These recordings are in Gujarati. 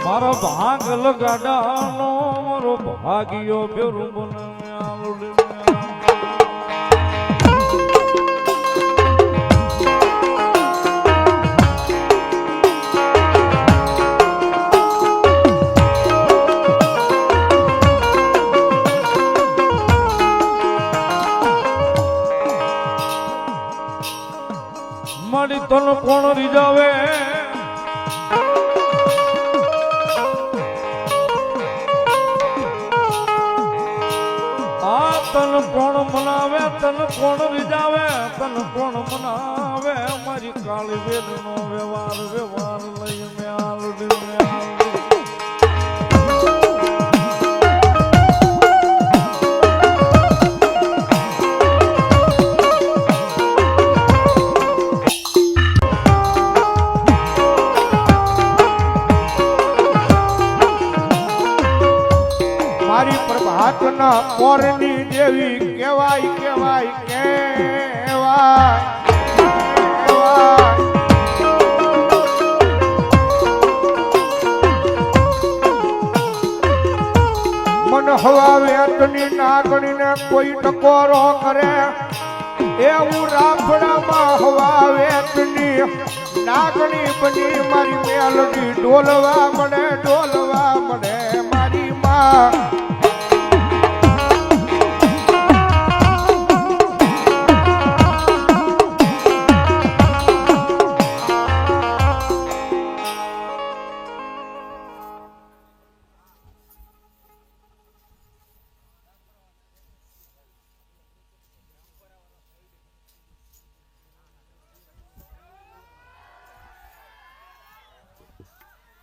મારો ભાગ લગાડાનો મારો ભાગ્યો બેરું બને મારી તન કોણ રીજાવે તન કોણ મનાવે તન કોણ રીજાવે તન કોણ મનાવે મારી કાળી વેદ નો વ્યવહાર લઈ મારી પ્રભાતના પોરની દેવી કેવાય કેવાય કેવાય મન હવા વેતની નાગણીને કોઈ ટકોરો કરે એવું રાફડામાં હવા વેતની નાગણી બની મારી મેલડી ડોલવા મળે મારી માં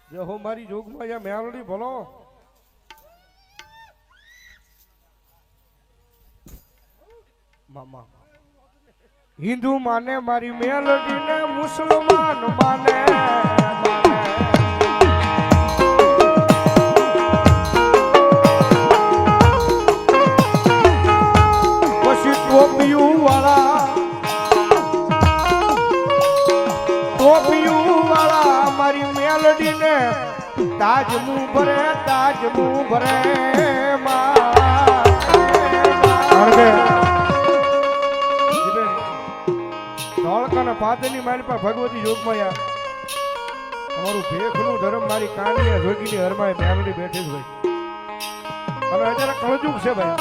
જે હો મારી જોગમાં યા મેલડી ભલો મામા હિન્દુ માને મારી મેલડી ને મુસલમાન માને પછી ટોપિયું વાળા મારી મેલડી ને તાજ મું ભરે ધોળકાના પાદરની મારી પાસે ભગવતી યોગમાયા અમારું ભેખનું ધર્મ મારી કાંડી જોગીની હરમાએ મેલડી બેઠી જ હોય અને અત્યારે કળજુગ છે ભાઈ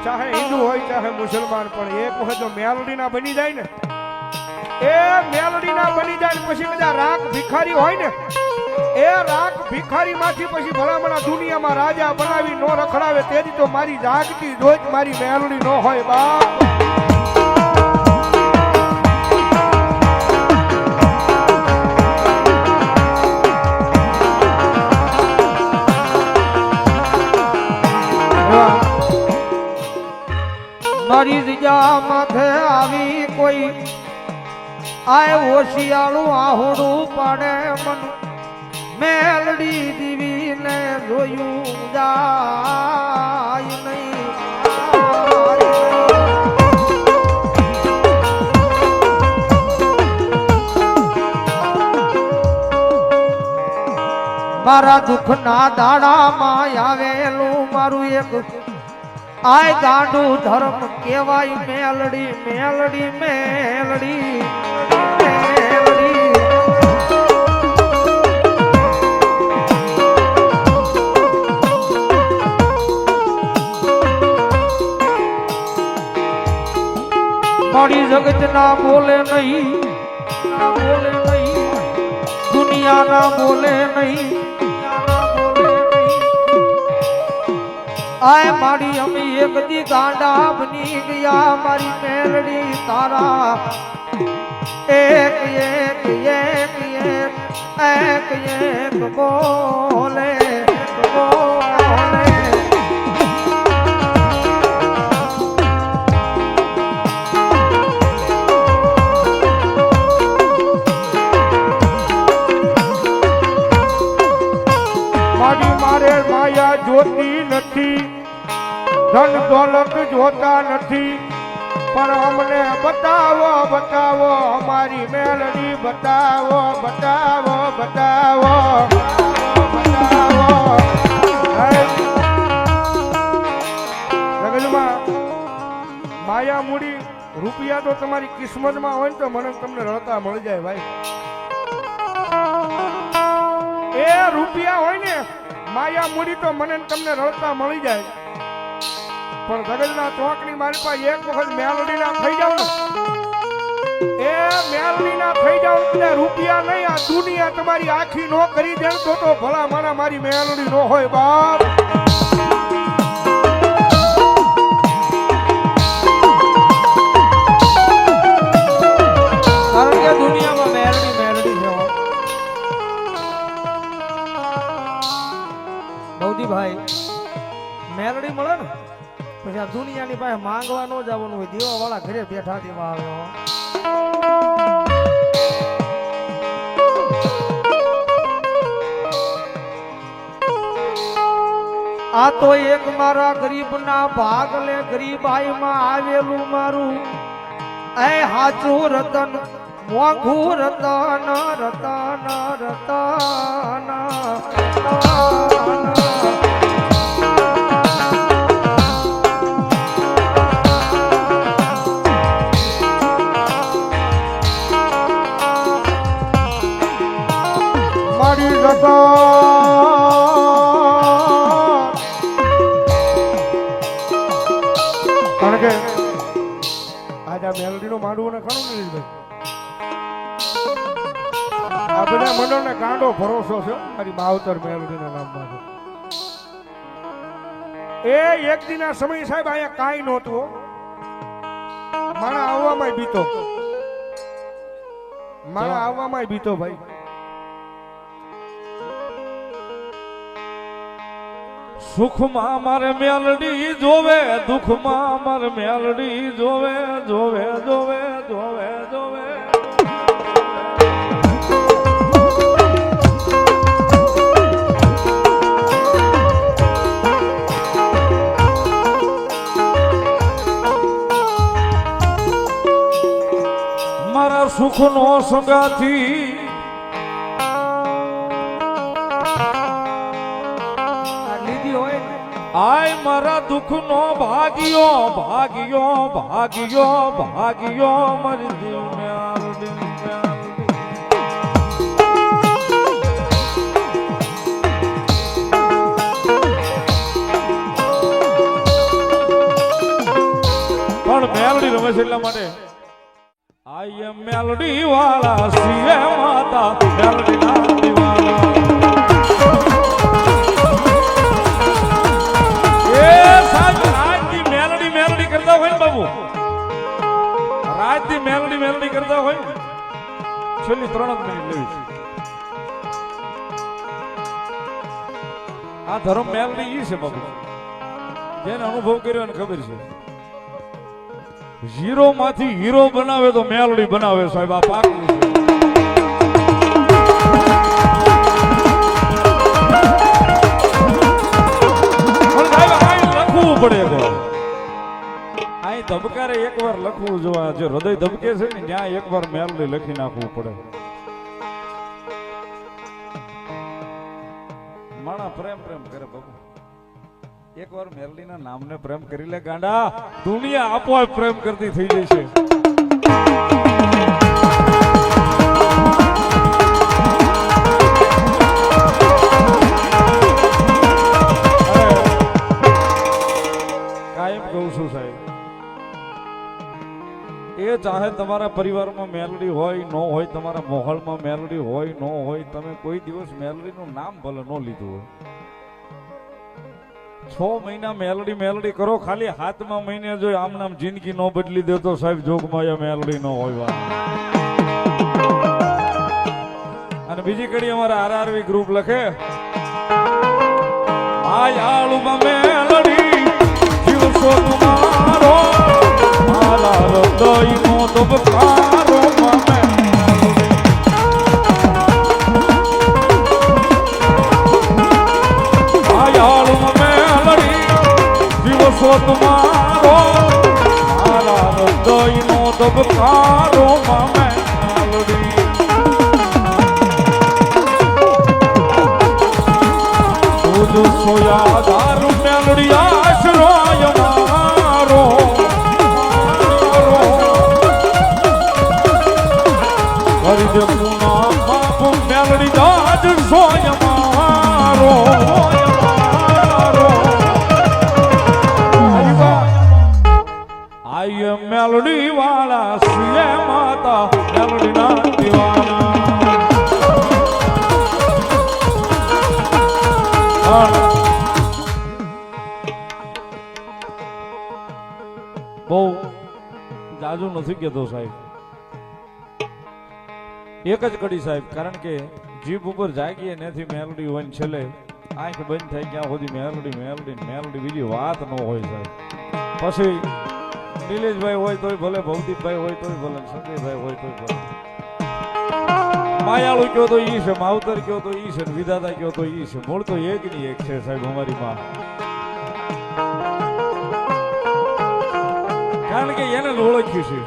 ચાહે હિન્દુ હોય ચાહે મુસલમાન પણ એક વખત જો મેલડી ના બની જાય ને એ મેલડી ના બની જાય પછી બધા રાખ ભિખારી હોય ને એ રાખ ભિખારી માંથી પછી ભલામણા દુનિયામાં રાજા બનાવી નો રખડાવે તેથી તો મારી જાગતી જોજ મારી મેલડી નો હોય બાપ મારી જીજા માથે આવી કોઈ આય ઓશિયાળું આહોડું પાડે મન મેલડી દીવી ને જોયું જાય નહીં મારા દુઃખના દાડામાં આવેલું મારું એક આય ગાંડું ધર્મ કેવાય મેલડી મેલડી મેલડી મારી જગત ના બોલે નહીં દુનિયા ના બોલે નહીં આય મારી અમી એક દી ગાંડા બની ગયા મારી મેલડી તારા એક એક એક એક એક એક બોલે મારે માયા જોતી નથી ધન દોલત જોતા નથી પણ અમને બતાવો બતાવો અમારી મેલડી બતાવો બતાવો બતાવો માયા મૂડી રૂપિયા તો તમારી કિસ્મતમાં હોય ને તો મને તમને રળતા મળી જાય ભાઈ. એ રૂપિયા હોય ને માયા મૂડી તો મને તમને રળતા મળી જાય. પણ ગગનના ચોકની મારી પાસે એક વખત મેલડીના થઈ જાવ ને, એ મેલડીના થઈ જાવ એટલે રૂપિયા નહીં, આ દુનિયા તમારી આખી નો કરી દે તો ભલા મારા મારી મેલડી નો હોય બાપ. કારણ કે દુનિયામાં મેલડી મેલડી છે. બૌદ્ધભાઈ મેલડી મળે ને પછી આ દુનિયાની પાસે માંગવા ન જવાનું હોય, દેવા વાળા ઘરે બેઠા દેવા આવે. આ તો એક મારા ગરીબના ભાગલે ગરીબાઈમાં આવેલું મારું એ હાચું રતન મોંઘું રતન રતન રતન મારી રતન કારણ કે આજ આ મેલડીનો માંડવો ને ઘણું નહીં ભાઈ. આ બધા મંડળને કાંડો ભરોસો છે મારી માવતર મેલડીના નામમાં છે. એ એક દિના સમય સાહેબ અહીંયા કાંઈ નહોતું, મારા આવવામાં બીતો, મારા આવવામાં બીતો ભાઈ. સુખમાં મારે મેલડી જોવે, દુઃખમાં મારે મેલડી જોવે, જોવે જોવે જોવે જોવે. મારા સુખનો સંગાથી આય મારા દુઃખનો ભાગ્યો ભાગ્યો ભાગ્યો ભાગ્યો મારી દિલ મેલડી પણ મેલડી રમે છે એટલા માટે આઈ એમ મેલડી વાળા સીએ માતા મેલડી નામની વાળા. રાજની મેલડી મેલડી કરતા હોય ને છેલ્લી 3 મિનિટ લેવી છે. આ ધર્મ મેલડી ઈ છે બાબુ, જેને અનુભવ કર્યો ને ખબર છે. ઝીરો માંથી હીરો બનાવે તો મેલડી બનાવે સાહેબ, આ પાકું છે. લખવું પડે ધબકારે એકવાર લખવું જોવા, જે હૃદય ધબકે છે ને ત્યાં એકવાર મેલડી લખી નાખવું પડે. માણા પ્રેમ પ્રેમ કરે બાબુ, એકવાર મેલડીના નામને પ્રેમ કરી લે ગાંડા, દુનિયા આપોઆપ પ્રેમ કરતી થઈ જાય છે. કાયમ કહું છું સાહેબ, એ ચાહે તમારા પરિવારમાં મેલડી હોય ન હોય, તમારા મોહલમાં મેલડી હોય ન હોય, તમે કોઈ દિવસ મેલડીનું નામ ભલે ન લીધું હોય, 6 મહિના મેલડી મેલડી કરો, ખાલી 7મા મહિને જો આમ નામ જિંદગી ન બદલી દે તો સાહેબ જોગમાં મેલડી ન હોય. અને બીજી કડી અમારા આરઆરવી ગ્રુપ લખે, આયાળુમાં મેલડી જીવશો તમારો, મારા હૃદયનો ધબકારો મામે. આયાળુમાં મેલડી જીવશો તમારો, મારા હૃદયનો ધબકારો મામે મેલડી. સોયાદાર મેલડી આશરો મારો કરી દે પૂના બાપ મેલડી દાદ સોય મારો આય મેલડી વાળા સુએ માતા મેલડી ના દીવાના બહુ જાજુ નથી કેતો સાહેબ, એક જ કડી સાહેબ, કારણ કે જીભ ઉપર જાગીએ નથી મેલડી હોય ને છેલ્લે આંખ બંધ થાય ત્યાં સુધી મેલડી મેલડી મેલડી બીજી વાત ન હોય સાહેબ. પછી નિલેશભાઈ હોય તોય ભલે, ભવદીપભાઈ હોય તોય ભલે, સંજયભાઈ હોય તોય ભલે, માયાળુ કયો તો ઈ છે, માવતર કયો તો ઈ છે, વિધાતા કયો તો ઈ છે, મૂળ તો એક ની એક છે સાહેબ અમારી માં. કારણ કે એને ઓળખ્યું છે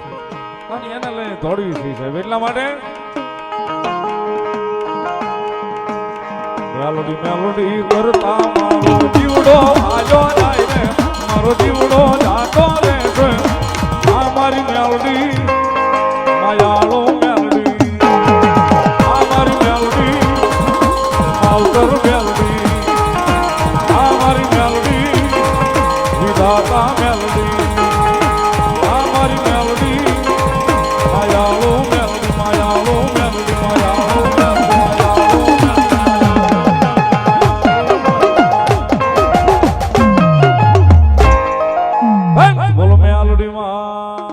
અને એને લઈને દોડવી છે સાહેબ. એટલા માટે મેલોડી મેલોડી કરતા મારો જીવડો આજો જાય રે, મારો જીવડો જાતો રે છે. આ મારી મેલોડી માયાળો મેલોડી, આ મારી મેલોડી માવતર મેલોડી, આ મારી મેલોડી વિધાતા મેલોડી, આ મારી મેલોડી માયાળો મેલોડી, માયાળો મેલોડી, માયાળો મેલોડી, માયાળો. બોલો મેલોડી માં